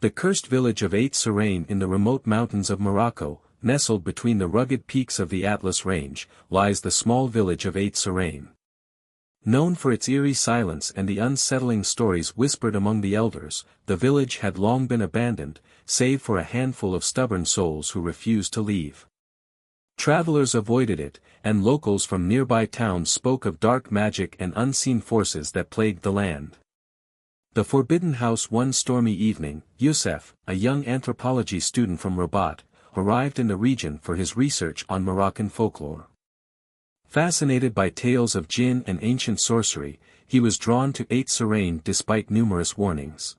The cursed village of Serhane in the remote mountains of Morocco, nestled between the rugged peaks of the Atlas Range, lies the small village of Serhane. Known for its eerie silence and the unsettling stories whispered among the elders, the village had long been abandoned, save for a handful of stubborn souls who refused to leave. Travelers avoided it, and locals from nearby towns spoke of dark magic and unseen forces that plagued the land. The Forbidden House. One stormy evening, Youssef, a young anthropology student from Rabat, arrived in the region for his research on Moroccan folklore. Fascinated by tales of jinn and ancient sorcery, he was drawn to Serhane despite numerous warnings.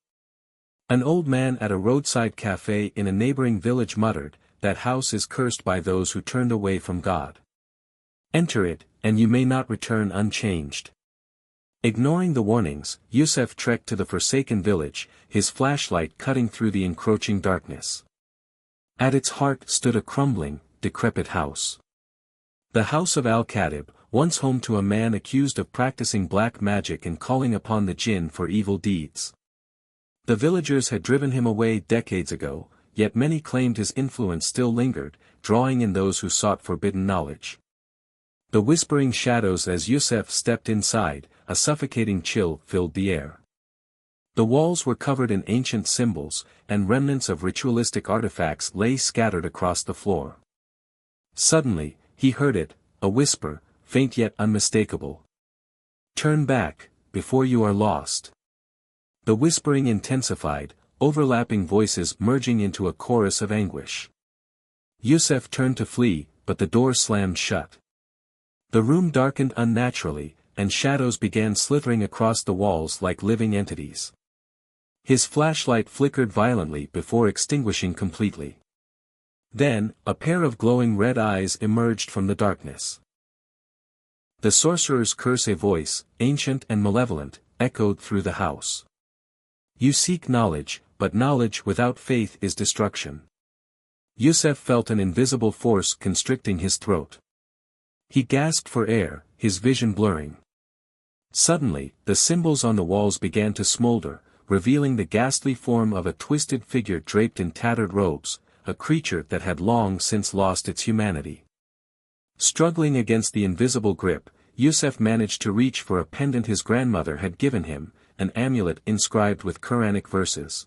An old man at a roadside cafe in a neighboring village muttered, "That house is cursed by those who turned away from God. Enter it, and you may not return unchanged." Ignoring the warnings, Youssef trekked to the forsaken village, his flashlight cutting through the encroaching darkness. At its heart stood a crumbling, decrepit house. The house of Al-Khatib, once home to a man accused of practicing black magic and calling upon the jinn for evil deeds. The villagers had driven him away decades ago, yet many claimed his influence still lingered, drawing in those who sought forbidden knowledge. The whispering shadows. As Youssef stepped inside, a suffocating chill filled the air. The walls were covered in ancient symbols, and remnants of ritualistic artifacts lay scattered across the floor. Suddenly, he heard it, a whisper, faint yet unmistakable. "Turn back, before you are lost." The whispering intensified, overlapping voices merging into a chorus of anguish. Youssef turned to flee, but the door slammed shut. The room darkened unnaturally, and shadows began slithering across the walls like living entities. His flashlight flickered violently before extinguishing completely. Then, a pair of glowing red eyes emerged from the darkness. The sorcerer's curse. A voice, ancient and malevolent, echoed through the house. "You seek knowledge, but knowledge without faith is destruction." Youssef felt an invisible force constricting his throat. He gasped for air, his vision blurring. Suddenly, the symbols on the walls began to smolder, revealing the ghastly form of a twisted figure draped in tattered robes, a creature that had long since lost its humanity. Struggling against the invisible grip, Youssef managed to reach for a pendant his grandmother had given him, an amulet inscribed with Quranic verses.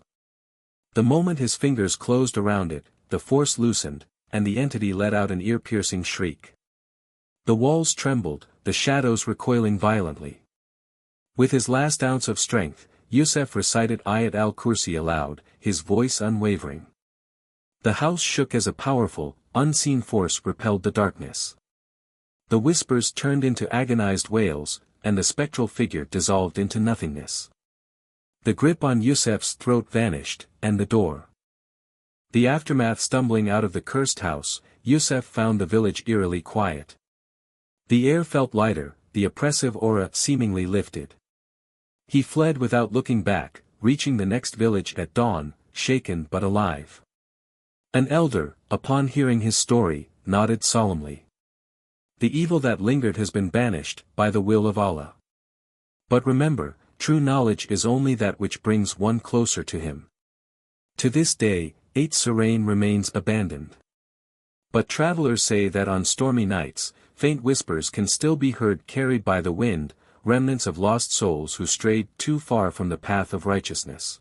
The moment his fingers closed around it, the force loosened, and the entity let out an ear-piercing shriek. The walls trembled, the shadows recoiling violently. With his last ounce of strength, Youssef recited Ayat al-Kursi aloud, his voice unwavering. The house shook as a powerful, unseen force repelled the darkness. The whispers turned into agonized wails, and the spectral figure dissolved into nothingness. The grip on Youssef's throat vanished, and the door. The aftermath. Stumbling out of the cursed house, Youssef found the village eerily quiet. The air felt lighter, the oppressive aura seemingly lifted. He fled without looking back, reaching the next village at dawn, shaken but alive. An elder, upon hearing his story, nodded solemnly. "The evil that lingered has been banished, by the will of Allah. But remember, true knowledge is only that which brings one closer to Him." To this day, Serhane remains abandoned. But travelers say that on stormy nights, faint whispers can still be heard carried by the wind, remnants of lost souls who strayed too far from the path of righteousness.